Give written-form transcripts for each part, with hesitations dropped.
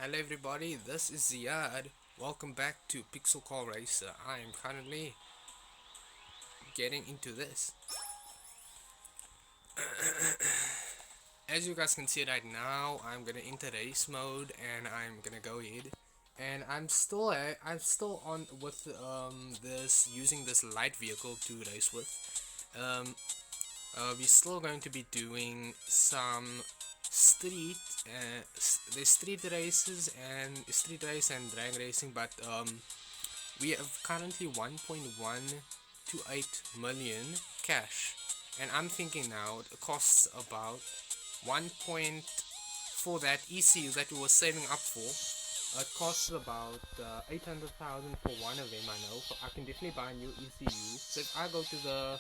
Hello everybody, this is Ziad. Welcome back to Pixel Car Racer. I am currently getting into this. As you guys can see right now, I'm gonna enter race mode and I'm gonna go ahead. And I'm still on with this using this light vehicle to race with. Um, we're still going to be doing some street the street race and drag racing, but we have currently 1.128 million cash, and I'm thinking now it costs about 1 point for that ECU that we were saving up for. It costs about 800,000 for one of them. I know, so I can definitely buy a new ECU. So if I go to the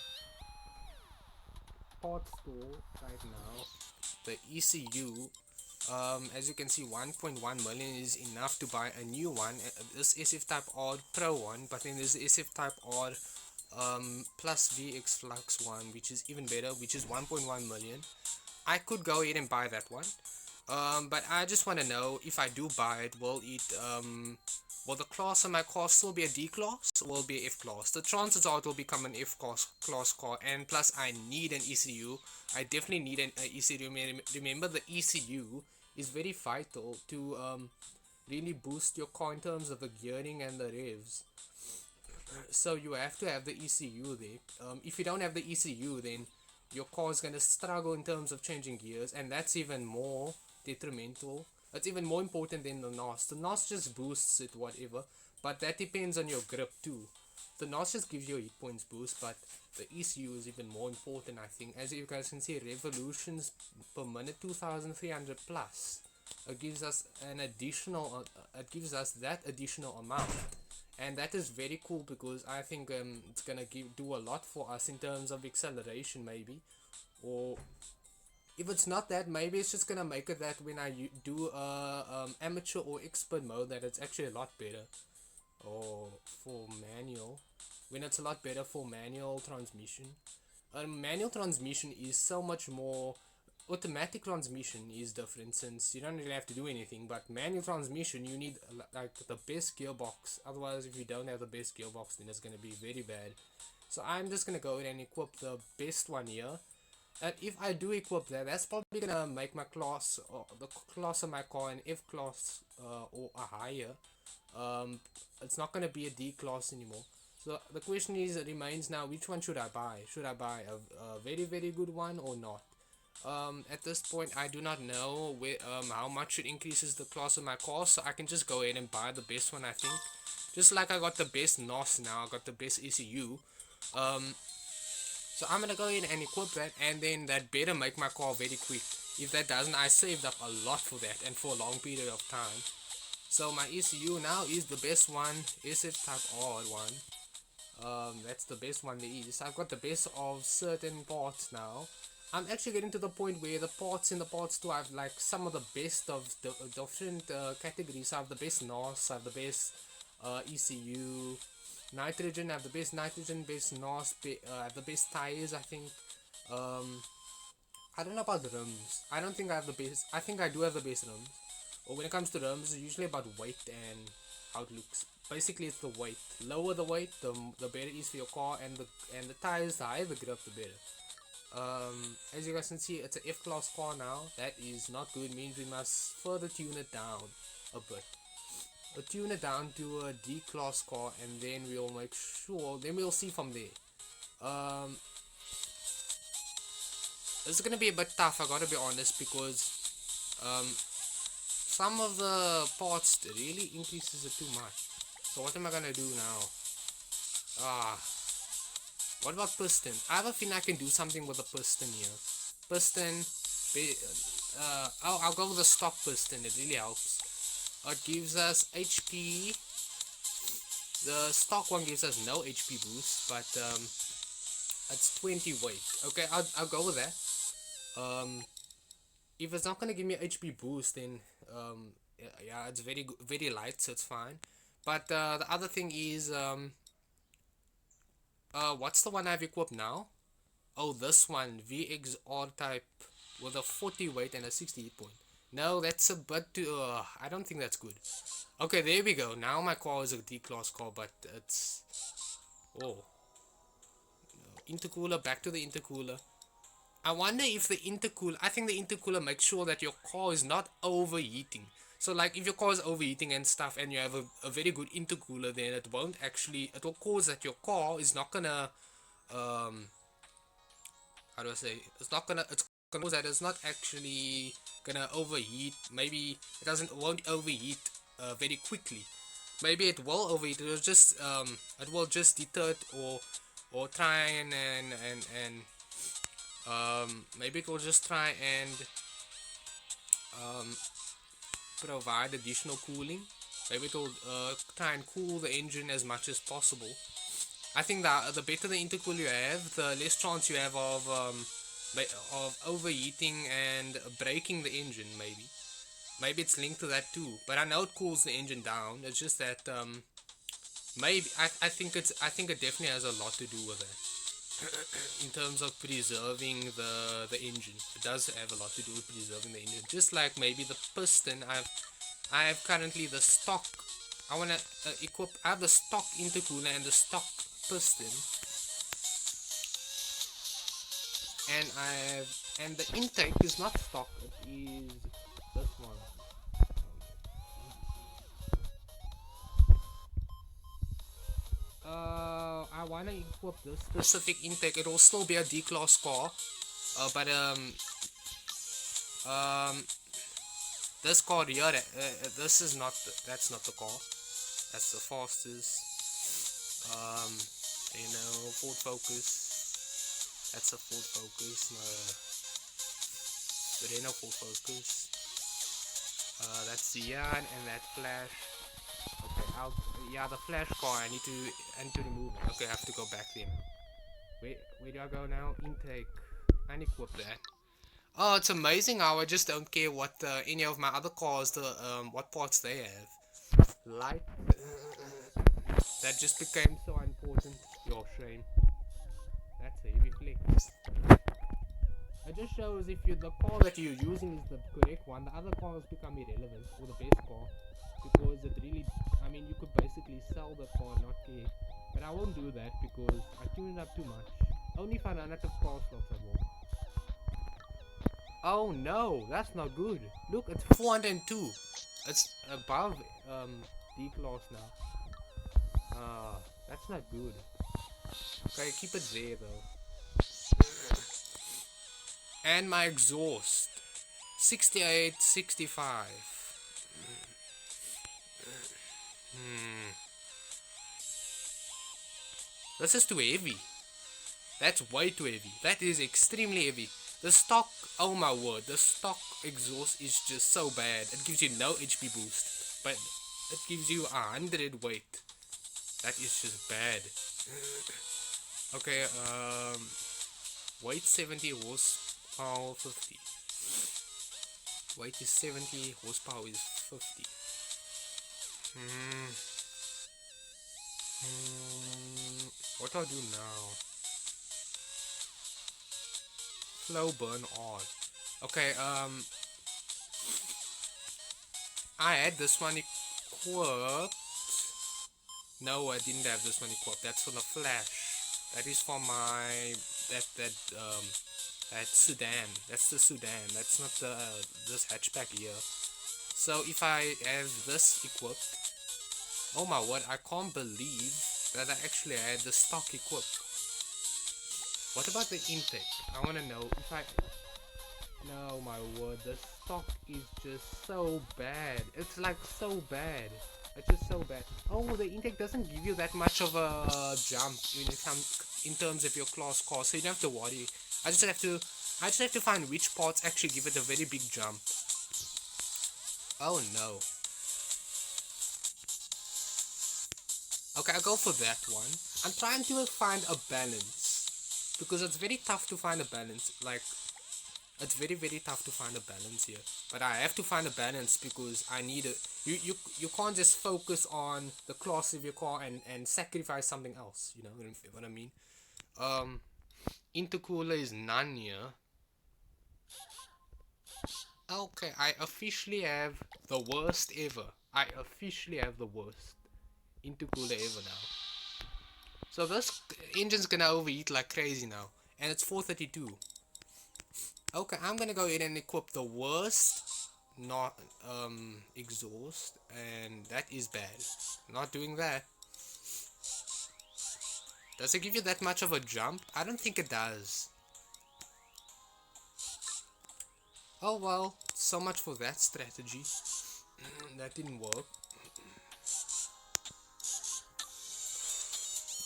part store right now, the ECU, as you can see, 1.1 million is enough to buy a new one. This SF Type R Pro one, but then there's the SF Type R plus VX Flux one, which is even better, which is 1.1 million. I could go ahead and buy that one. But I just want to know, if I do buy it, will the class of my car still be a D class or will it be a F class? The chances are it will become an F class car, and plus I need an ECU. I definitely need an ECU. Remember, the ECU is very vital to really boost your car in terms of the gearing and the revs. So you have to have the ECU there. If you don't have the ECU, then your car is gonna struggle in terms of changing gears, and that's even more detrimental. That's even more important than the NOS. The NOS just boosts it, whatever, but that depends on your grip too. The NOS just gives you a hit points boost, but the ECU is even more important, I think. As you guys can see, revolutions per minute 2,300 plus. It gives us an additional. It gives us that additional amount, and that is very cool because I think it's gonna do a lot for us in terms of acceleration, maybe. Or if it's not that, maybe it's just gonna make it that when I do amateur or expert mode, that it's actually a lot better. Or for manual, when it's a lot better for manual transmission. Manual transmission is so much more. Automatic transmission is different since you don't really have to do anything, but manual transmission you need like the best gearbox. Otherwise, if you don't have the best gearbox, then it's gonna be very bad. So I'm just gonna go ahead and equip the best one here. And if I do equip that, that's probably gonna make my class, or the class of my car, an F class or a higher. Um, it's not gonna be a D class anymore. So the question is, it remains now, which one should I buy? Should I buy a very very good one or not? At this point, I do not know how much it increases the class of my car, so I can just go ahead and buy the best one, I think. Just like I got the best NOS now, I got the best ECU. Um, so I'm gonna go ahead and equip that, and then that better make my car very quick. If that doesn't, I saved up a lot for that and for a long period of time. So my ECU now is the best one, SF Type R one. That's the best one there is. I've got the best of certain parts now. I'm actually getting to the point where the parts in the parts 2 I have like some of the best of the different categories. I have the best NOS, I have the best ECU, nitrogen, I have the best nitrogen, best NOS, I have the best tires, I think. Um, I don't know about the rims. I don't think I have the best. I think I do have the best rims. Or when it comes to rims, it's usually about weight and how it looks. Basically, it's the weight. Lower the weight, the better it is for your car, and the tires, the higher the grip, the better. As you guys can see, it's a F class car now. That is not good. Means we must further tune it down a bit. Tune it down to a D class car, and then we'll make sure. Then we'll see from there. Um, it's gonna be a bit tough. I gotta be honest because um, some of the parts really increases it too much. So what am I gonna do now? Ah, what about piston? I have a feeling I can do something with the piston here. Piston, I'll go with the stock piston. It really helps. It gives us HP. The stock one gives us no HP boost, but it's 20 weight. Okay, I'll go with that. If it's not gonna give me a HP boost, then yeah, it's very light, so it's fine. But the other thing is what's the one I've equipped now? Oh, this one, VXR type with a 40 weight and a 60 hit point. No, that's a bit too. I don't think that's good. Okay, there we go. Now my car is a D-class car, but it's. Oh. Intercooler, back to the intercooler. I wonder if the intercooler. I think the intercooler makes sure that your car is not overheating. So, like, if your car is overheating and stuff, and you have a very good intercooler, then it won't actually. It will cause that your car is not gonna. Um, how do I say? It's not gonna. It's gonna cause that it's not actually gonna overheat. Maybe it doesn't. Won't overheat very quickly. Maybe it will overheat. It will just. It will just deter it or try and maybe it will just try and um, provide additional cooling. Maybe it will try and cool the engine as much as possible. I think that the better the intercooler you have, the less chance you have of overheating and breaking the engine. Maybe it's linked to that too. But I know it cools the engine down. It's just that maybe I think it definitely has a lot to do with it. In terms of preserving the engine, it does have a lot to do with preserving the engine, just like maybe the piston. I have currently the stock. I want to equip. I have the stock intercooler and the stock piston, and I have, and the intake is not stock, it is this one. I want to equip this specific intake. It will still be a D-class car, but um this car here, this is not that's not the car. That's the fastest. Um, Ford Focus. That's a Ford Focus. No, the Renault Ford Focus. That's the Yan and that Flash. Okay, yeah, the Flash car. I need to remove it. Okay, I have to go back there now. Where do I go now? Intake. Unequip that. Oh, it's amazing how I just don't care what any of my other cars, what parts they have. Light. That just became so important. Your shame. That's a heavy flex. It just shows if the car that you're using is the correct one, the other cars become irrelevant, or the best car, because it really, I mean, you could basically sell the car, not care. But I won't do that because I tune it up too much. Only if I run out of car slots I will. Oh no, that's not good. Look, it's 402. It's above D class now. That's not good. Okay, keep it there though. And my exhaust 68, 65. This is too heavy. That's way too heavy. That is extremely heavy. The stock, oh my word, the stock exhaust is just so bad. It gives you no HP boost, but it gives you 100 weight. That is just bad. Okay, weight 70 horsepower 50. Weight is 70, horsepower is 50. What do I do now? Flow burn on. Okay, I had this one equipped. No, I didn't have this one equipped. That's for the Flash. That is for my that sedan. That's the sedan. That's not the this hatchback here. So if I have this equipped, oh my word! I can't believe that I actually had the stock equipped. What about the intake? I want to know if I. No, my word, the stock is just so bad. It's like so bad. It's just so bad. Oh, the intake doesn't give you that much of a jump when it comes in terms of your class car, so you don't have to worry. I just have to find which parts actually give it a very big jump. Oh no. Okay, I'll go for that one. I'm trying to find a balance because it's very tough to find a balance. Like, it's very tough to find a balance here, but I have to find a balance because I need it. You can't just focus on the class of your car and sacrifice something else, you know what I mean. Intercooler is none here. Okay, I officially have the worst ever. I officially have the worst intercooler ever now. So this engine's gonna overheat like crazy now. And it's 432. Okay, I'm gonna go ahead and equip the worst not exhaust, and that is bad. Not doing that. Does it give you that much of a jump? I don't think it does. Oh well, so much for that strategy. That didn't work.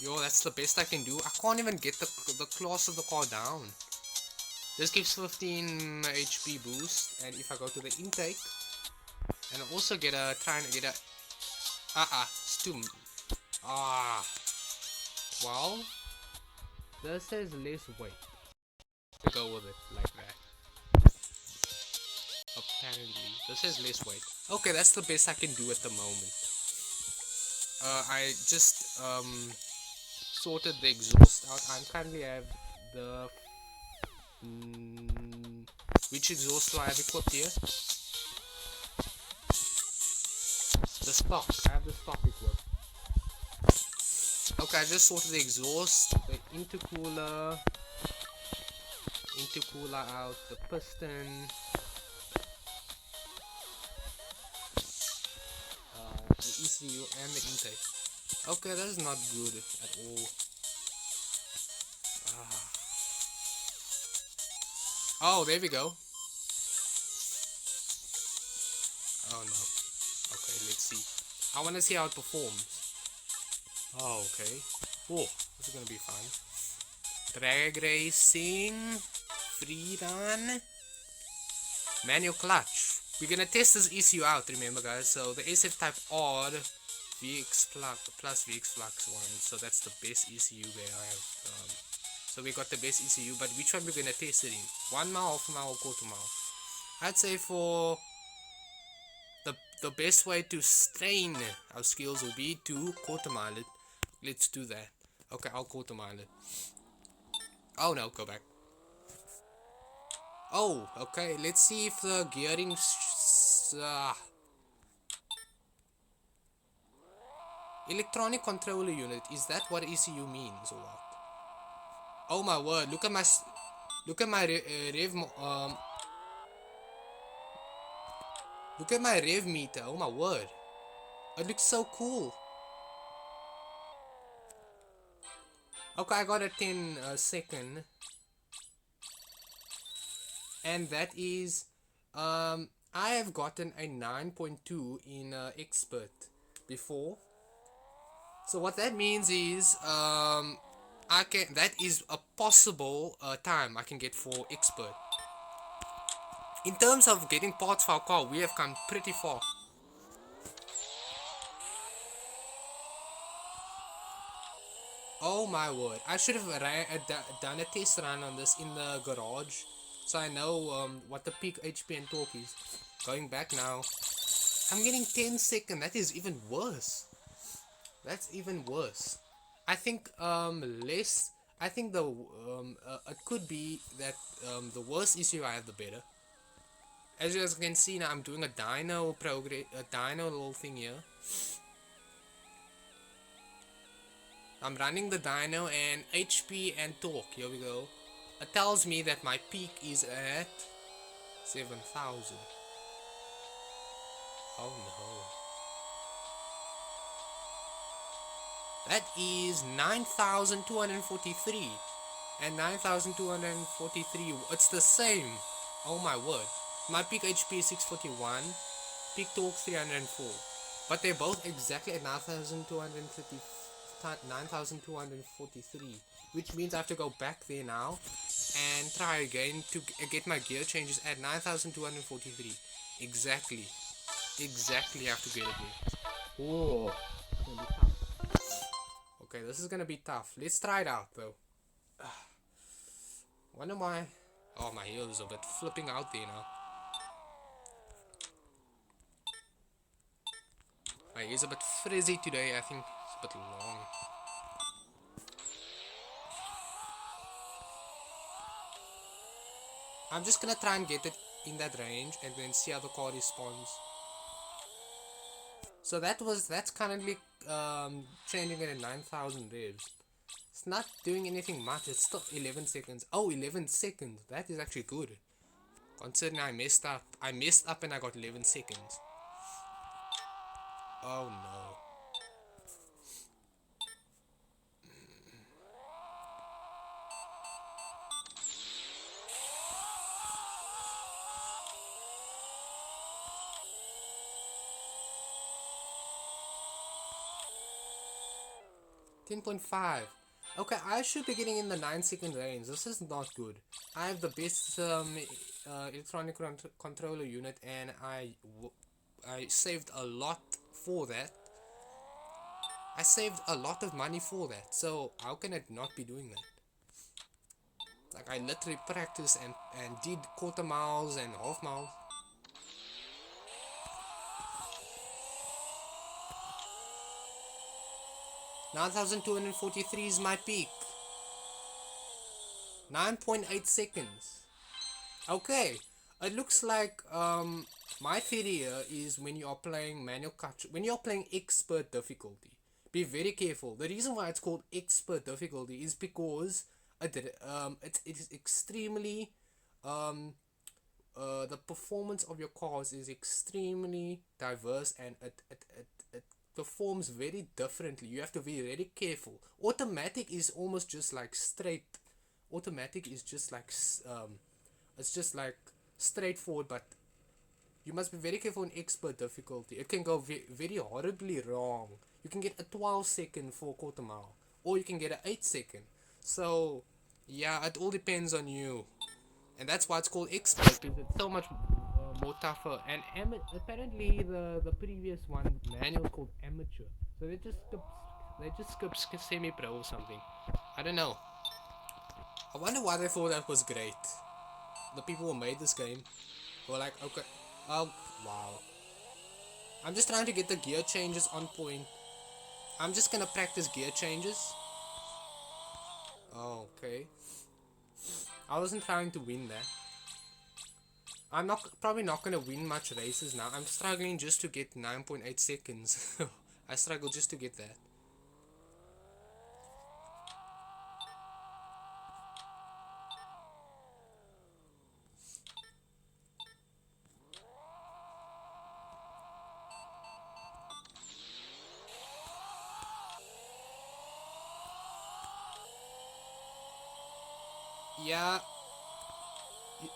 Yo, that's the best I can do. I can't even get the class of the car down. This gives 15 HP boost, and if I go to the intake, and I also get a try and get a stum. Well, this has less weight to go with it like that. Apparently, this has less weight. Okay, that's the best I can do at the moment. I just sorted the exhaust out. I currently have the which exhaust do I have equipped here? The stock. I have the stock equipped. Okay, I just sorted the exhaust, the intercooler out, the piston, the ECU, and the intake. Okay, that is not good at all. Oh, there we go. Oh no. Okay, let's see. I want to see how it performs. Oh, okay. Oh, this is gonna be fun. Drag racing, free run, manual clutch. We're gonna test this ECU out, remember guys? So the SF Type R VX plus VX Flux one. So that's the best ECU where I have. So we got the best ECU, but which one we're gonna test it in? 1 mile, half mile, or quarter mile? I'd say for the best way to strain our skills will be to quarter mile it. Let's do that. Okay, I'll quarter mile it. Oh no, go back. Oh, okay, let's see if the gearing electronic controller unit, is that what ECU means or what? Oh my word, look at my rev look at my rev meter. Oh my word, it looks so cool. Okay, I got a 10 second, and that is I have gotten a 9.2 in expert before. So what that means is that is a possible time I can get for expert. In terms of getting parts for our car, we have come pretty far. Oh my word, I should have done a test run on this in the garage, so I know what the peak HP and torque is. Going back now, I'm getting 10 seconds. That is even worse. That's even worse. I think less. I think the it could be that the worse issue I have, the better. As you guys can see now, I'm doing a dyno little thing here. I'm running the dyno and HP and torque. Here we go. It tells me that my peak is at 7,000. Oh no. That is 9,243. And 9,243, it's the same. Oh my word. My peak HP is 641, peak torque 304. But they're both exactly at 9,243, which means I have to go back there now and try again to get my gear changes at 9,243. Exactly. Exactly, I have to get it there. Oh. Okay, this is gonna be tough. Let's try it out though. Wonder why. Oh, my heel is a bit flipping out there now. My ear's a bit frizzy today. I think it's a bit long. I'm just gonna try and get it in that range and then see how the car responds. So that's currently changing it at 9,000 revs. It's not doing anything much. It's still 11 seconds. Oh, 11 seconds. That is actually good. Considering I messed up. I messed up and I got 11 seconds. Oh no. 10.5. Okay, I should be getting in the 9-second range. This is not good. I have the best electronic controller unit, and I saved a lot for that. I saved a lot of money for that. So how can I not be doing that? Like I literally practiced and did quarter miles and half miles. 9,243 is my peak. 9.8 seconds. Okay, it looks like my theory here is when you are playing manual clutch, when you are playing expert difficulty, be very careful. The reason why it's called expert difficulty is because it is extremely the performance of your cars is extremely diverse, and it performs very differently. You have to be very careful. Automatic is almost just like straight. Automatic is just like it's just like straightforward, but you must be very careful in expert difficulty. It can go very horribly wrong. You can get a 12-second for quarter mile, or you can get an 8-second. So yeah, it all depends on you, and that's why it's called expert, because it's so much more tougher. And apparently the previous one manual called amateur, so they just skip semi pro or something. I don't know. I wonder why they thought that was great. The people who made this game were like, okay, oh wow. I'm just trying to get the gear changes on point. I'm just gonna practice gear changes. Oh, okay. I wasn't trying to win that. I'm probably not gonna win much races now. I'm struggling just to get 9.8 seconds. I struggle just to get that. Yeah,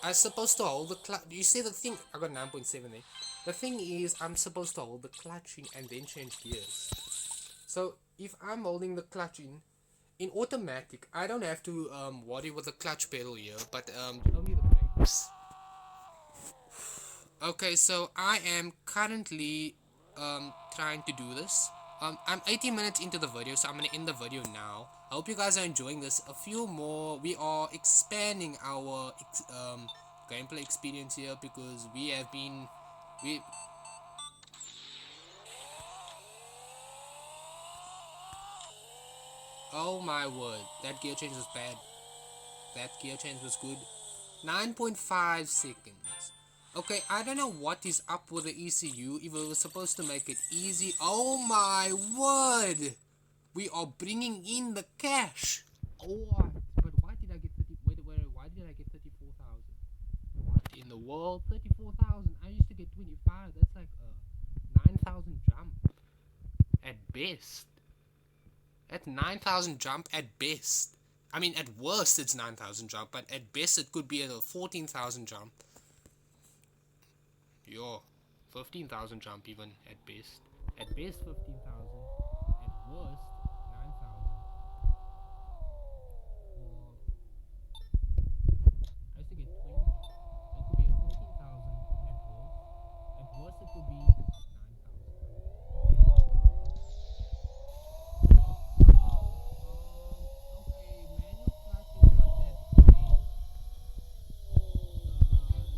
I'm supposed to hold the clutch. You see the thing? I got 9.7 there. The thing is, I'm supposed to hold the clutch in and then change gears. So if I'm holding the clutch in automatic, I don't have to worry with the clutch pedal here. But only the brakes. Okay, so I am currently trying to do this. I'm 18 minutes into the video, so I'm gonna end the video now. I hope you guys are enjoying this. A few more. We are expanding our gameplay experience here, because we oh my word, that gear change was bad. That gear change was good. 9.5 seconds. Okay, I don't know what is up with the ECU. If it was supposed to make it easy. Oh my word! We are bringing in the cash. What? But why did I get 30? Wait, why did I get 34,000? What in the world? 34,000. I used to get 25. That's like a 9,000 jump at best. At 9,000 jump at best. I mean, at worst it's 9,000 jump, but at best it could be a 14,000 jump. Yo, 15,000 jump even at best. At best 15,000. At worst 9,000. Or I used to get 20. It could be a 14,000 at worst. At worst it could be 9,000. Okay, manual clutch is not that great.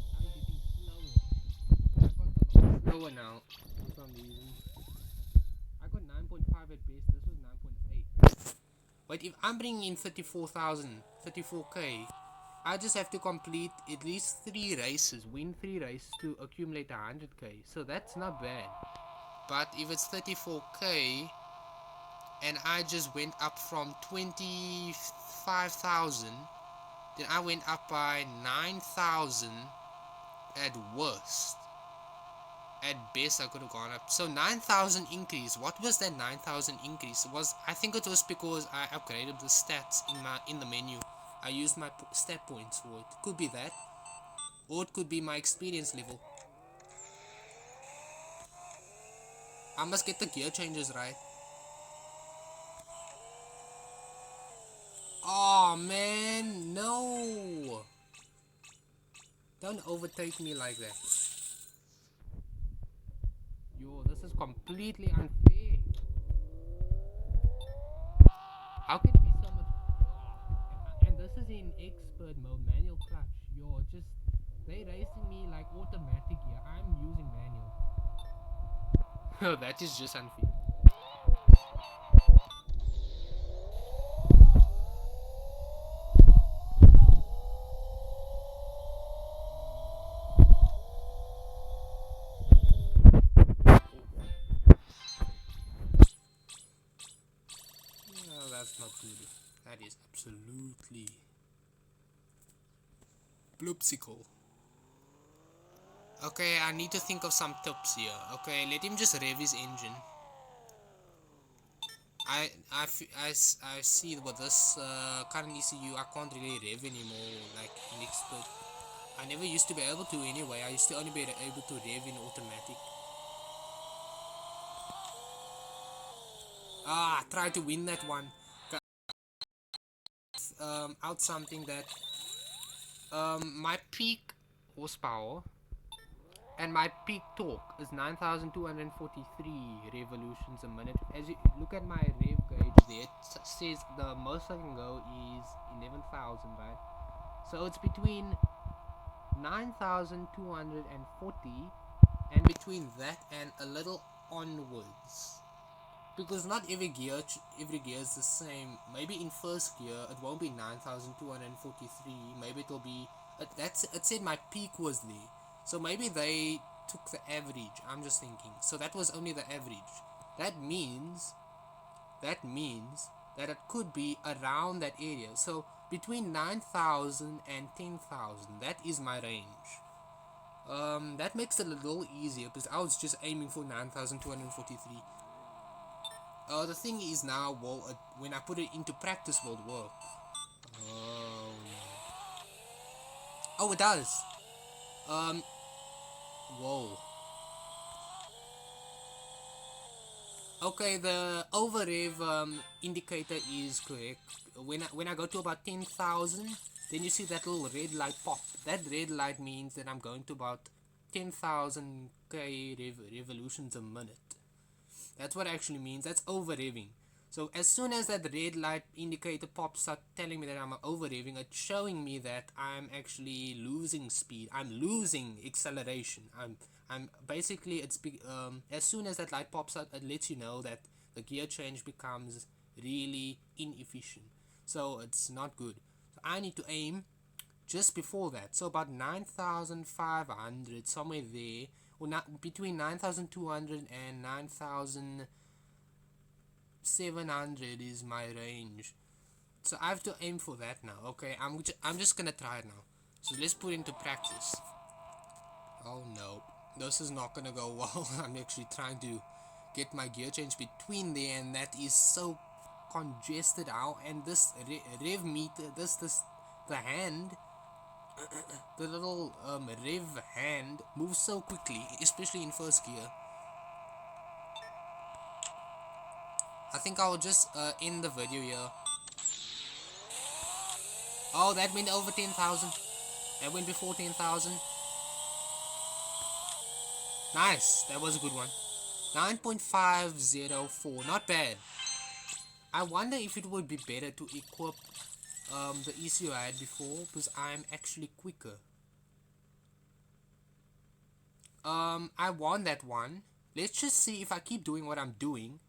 I'm getting slower. I got a lot slower now for some reason. I got 9.5 at base. This was 9.8. But if I'm bringing in 34,000, 34k, I just have to complete at least 3 races, win 3 races to accumulate 100k. So that's not bad. But if it's 34k and I just went up from 25,000, then I went up by 9,000 at worst. At best I could have gone up. So 9,000 increase. What was that 9,000 increase? I think it was because I upgraded the stats in the menu. I used my stat points for it. Could be that. Or it could be my experience level. I must get the gear changes right. Oh man, no! Don't overtake me like that. Yo, this is completely unfair. How can it be so much? And this is in expert mode, manual clutch. Yo, just they racing me like automatic here. I'm using manual. That is just unfair. No, that's not good. That is absolutely bloopsicle. Okay, I need to think of some tips here. Okay, let him just rev his engine. I see with this current ECU, I can't really rev anymore like in expert. I never used to be able to anyway. I used to only be able to rev in automatic. I tried to win that one. Out something that my peak horsepower and my peak torque is 9,243 revolutions a minute. As you look at my rev gauge there, it says the most I can go is 11,000, right? So it's between 9,240 and between that and a little onwards. Because not every gear is the same. Maybe in first gear it won't be 9,243. Maybe it'll be it said my peak was there. So maybe they took the average. I'm just thinking. So that was only the average. That means that it could be around that area. So between 9,000 and 10,000, that is my range. That makes it a little easier because I was just aiming for 9,243. The thing is now, when I put it into practice, will it work? Oh, oh, it does. Um, whoa. Okay, the over rev indicator is correct. When I go to about 10,000, then you see that little red light pop. That red light means that I'm going to about 10,000 k revolutions a minute. That's what it actually means. That's over revving. So as soon as that red light indicator pops up telling me that I'm over revving, it's showing me that I'm actually losing speed. I'm losing acceleration. I'm basically as soon as that light pops up, it lets you know that the gear change becomes really inefficient. So it's not good. So I need to aim just before that. So about 9,500, somewhere there, or not between 9,200 and 9,700 is my range. So I have to aim for that now. Okay, I'm just gonna try it now. So let's put into practice. Oh no, this is not gonna go well. I'm actually trying to get my gear change between there, and that is so congested out. And this rev meter, the hand, the little rev hand moves so quickly, especially in first gear. I think I'll just end the video here. Oh, that went over 10,000. That went before 10,000. Nice, that was a good one. 9.504, not bad. I wonder if it would be better to equip the ECU I had before, because I'm actually quicker. I won that one. Let's just see if I keep doing what I'm doing,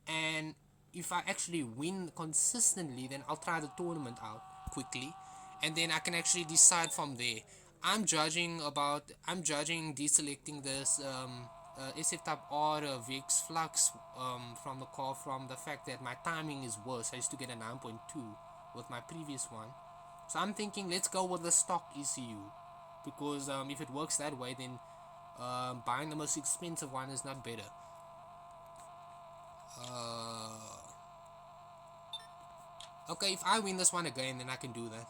and if I actually win consistently, then I'll try the tournament out quickly. and then I can actually decide from there. I'm judging deselecting this SF Type R VX Flux from the car from the fact that my timing is worse. I used to get a 9.2 with my previous one. So I'm thinking let's go with the stock ECU, because if it works that way, then buying the most expensive one is not better. Okay, if I win this one again, then I can do that.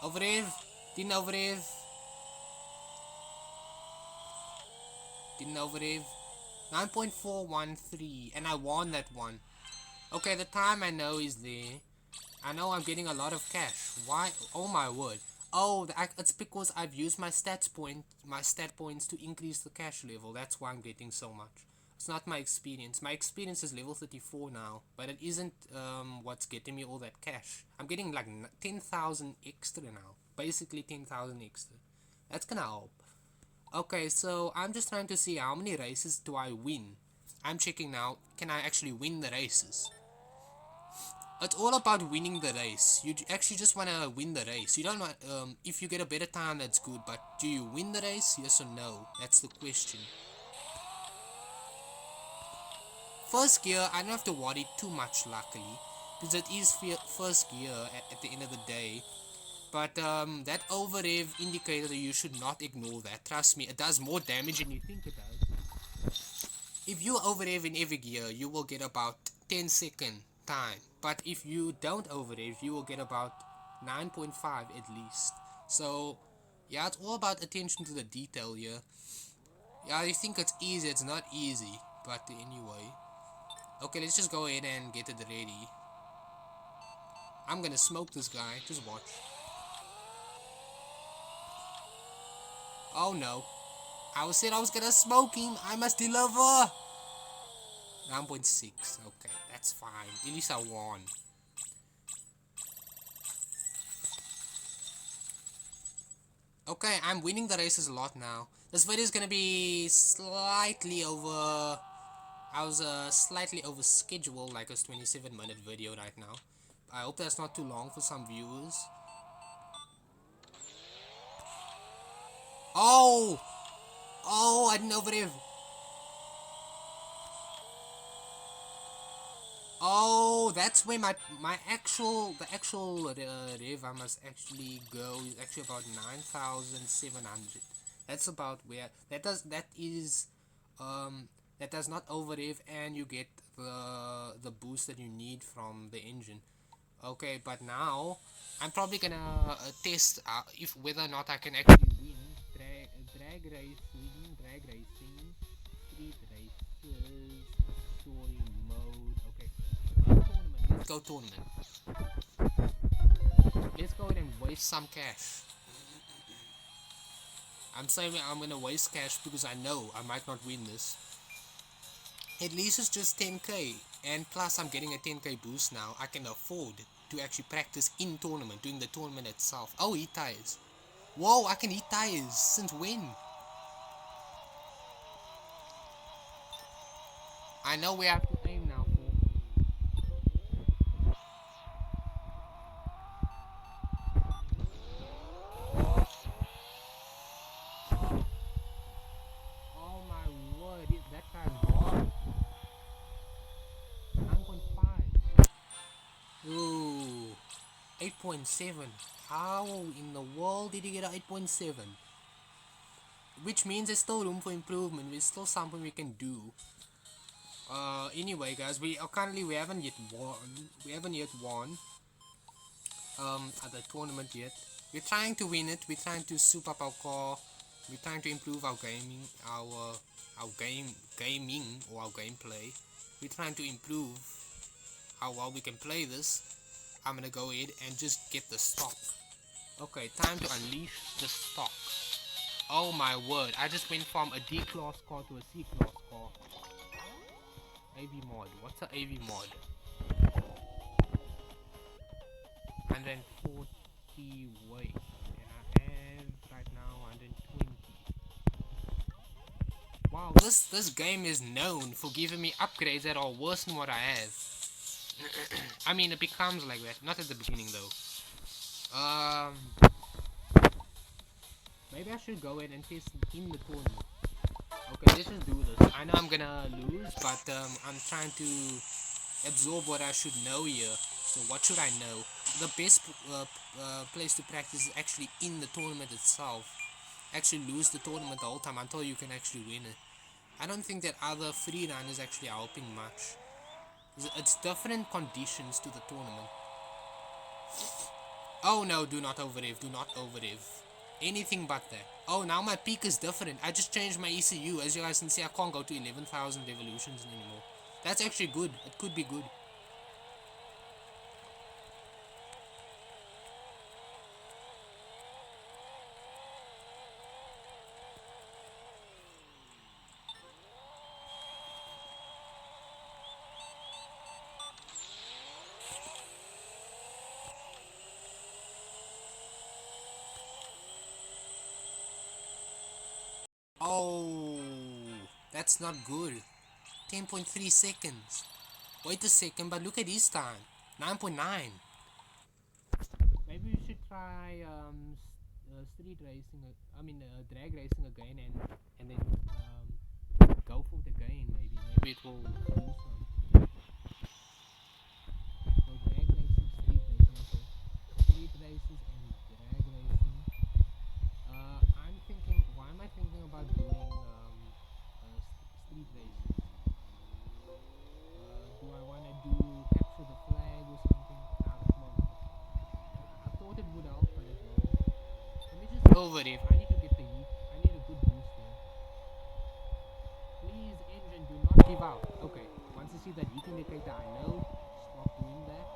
Overrev, didn't overrev, didn't overrev. 9.413, and I won that one. Okay, the time I know is there. I know I'm getting a lot of cash. Why? Oh my word. Oh, it's because I've used my stat points to increase the cash level. That's why I'm getting so much. It's not my experience. My experience is level 34 now, but it isn't what's getting me all that cash. I'm getting like 10,000 extra now. Basically 10,000 extra. That's gonna help. Okay, so I'm just trying to see how many races do I win. I'm checking now. Can I actually win the races? It's all about winning the race. You actually just want to win the race. You don't want, if you get a better time, that's good, but do you win the race? Yes or no? That's the question. First gear, I don't have to worry too much, luckily, because it is first gear at the end of the day. But that overrev indicator, you should not ignore that. Trust me, it does more damage than you think it does. If you overrev in every gear, you will get about 10-second time. But if you don't overrev, you will get about 9.5 at least. So yeah, it's all about attention to the detail here. Yeah, you think it's easy, it's not easy. But anyway. Okay, let's just go ahead and get it ready. I'm gonna smoke this guy, just watch. Oh no. I said I was gonna smoke him. I must deliver. 9.6. Okay, that's fine. At least I won. Okay, I'm winning the races a lot now. This video is gonna be slightly over. I was slightly over schedule, like a 27-minute video right now. I hope that's not too long for some viewers. Oh! Oh, I didn't overrev. Oh, that's where the actual rev I must actually go is actually about 9,700. That's about where that does not over rev, and you get the boost that you need from the engine. Okay, but now I'm probably gonna test if whether or not I can actually win drag racing, street races, story mode. Okay, tournament. Let's go tournament. Let's go ahead and waste some cash. I'm saying I'm gonna waste cash because I know I might not win this. At least it's just 10k, and plus I'm getting a 10k boost now. I can afford to actually practice in tournament, doing the tournament itself. Oh, eat tires. Whoa, I can eat tires. Since when? I know we have to aim now for. Oh my word, that guy's gone. 9.5. Ooh. 8.7. How in the world did he get a 8.7? Which means there's still room for improvement. There's still something we can do. Anyway, guys, we haven't yet won. We haven't yet won at the tournament yet. We're trying to win it. We're trying to soup up our car. We're trying to improve our gaming, our gaming or our gameplay. We're trying to improve how well we can play this. I'm gonna go ahead and just get the stock. Okay, time to unleash the stock. Oh my word, I just went from a D-class car to a C-class car. AV mod, what's an AV mod? 140 weight, and I have right now 120. Wow, this game is known for giving me upgrades that are worse than what I have. I mean, it becomes like that. Not at the beginning though. Maybe I should go in and test in the tournament. Okay, let's just do this. I know I'm gonna lose, but I'm trying to absorb what I should know here. So what should I know? The best place to practice is actually in the tournament itself. Actually lose the tournament the whole time until you can actually win it. I don't think that other free run is actually helping much. It's different conditions to the tournament. Oh no, do not overrev, do not overrev. Anything but that. Oh, now my peak is different. I just changed my ECU. As you guys can see, I can't go to 11,000 revolutions anymore. That's actually good. It could be good. Oh, that's not good. 10.3 seconds. Wait a second, but look at his time. 9.9. Maybe we should try street racing. I mean drag racing again, and then go for the gain. Maybe it will do some. So drag racing, street racing, okay. Street races and drag racing. I'm thinking. Why am I thinking about doing street races? Do I want to do capture the flag or something? Nah, that won't help. I thought it would help, but it won't. Let me just over it. I need to get the heat. I need a good boost here. Please, engine, do not give out. Okay, once I see that heat indicator, I know. Stop doing that.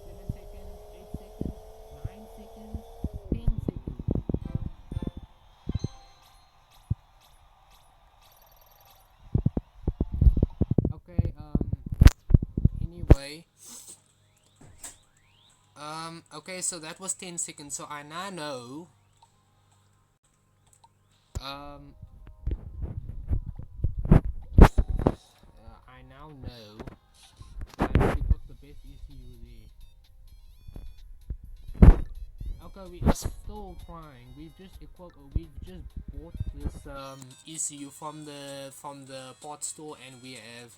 7 seconds, 8 seconds, 9 seconds, 10 seconds. Okay, anyway. Okay, so that was 10 seconds. So I now know, um, I now know I actually got the best ECU there. Okay, we are still trying. We've just bought this ECU from the parts store, and we have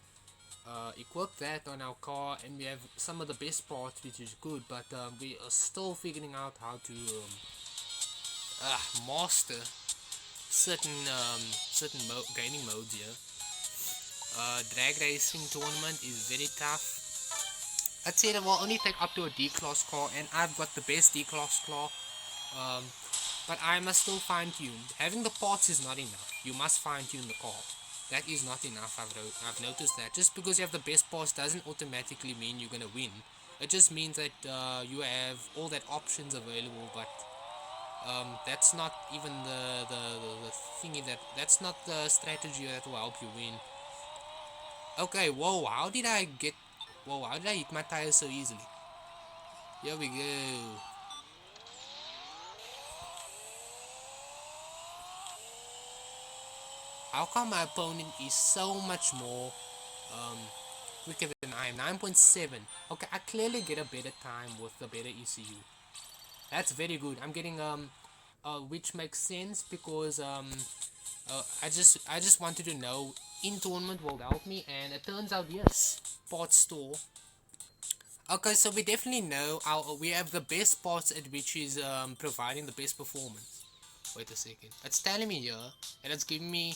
equipped that on our car, and we have some of the best parts, which is good. But we are still figuring out how to master certain gaming modes here. Drag racing tournament is very tough. I'd say it will only take up to a D class car, and I've got the best D class car. Um, but I must still fine tune. Having the parts is not enough. You must fine tune the car. That is not enough. I've noticed that. Just because you have the best parts doesn't automatically mean you're gonna win. It just means that you have all that options available, but that's not even the thingy that's not the strategy that will help you win. Okay, whoa, how did I hit my tires so easily? Here we go. How come my opponent is so much more um, quicker than I am? 9.7. Okay, I clearly get a better time with the better ECU. That's very good. I'm getting which makes sense because I just wanted to know in tournament will help me, and it turns out yes. Parts store. Okay, so we definitely know we have the best parts at which is providing the best performance. Wait a second. It's telling me here, and it's giving me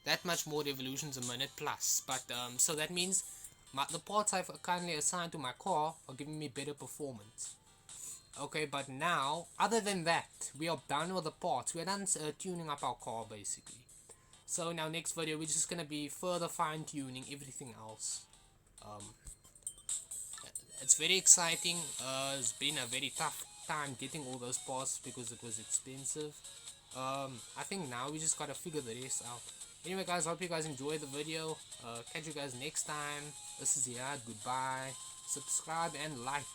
that much more revolutions a minute plus. But so that means the parts I've kindly assigned to my car are giving me better performance. Okay, but now, other than that, we are done with the parts. We're done tuning up our car basically. So in our next video, we're just gonna be further fine tuning everything else. Um, it's very exciting. It's been a very tough time getting all those parts because it was expensive. I think now we just gotta figure the rest out. Anyway guys, hope you guys enjoyed the video. Catch you guys next time. This is Ziad. Goodbye. Subscribe and like.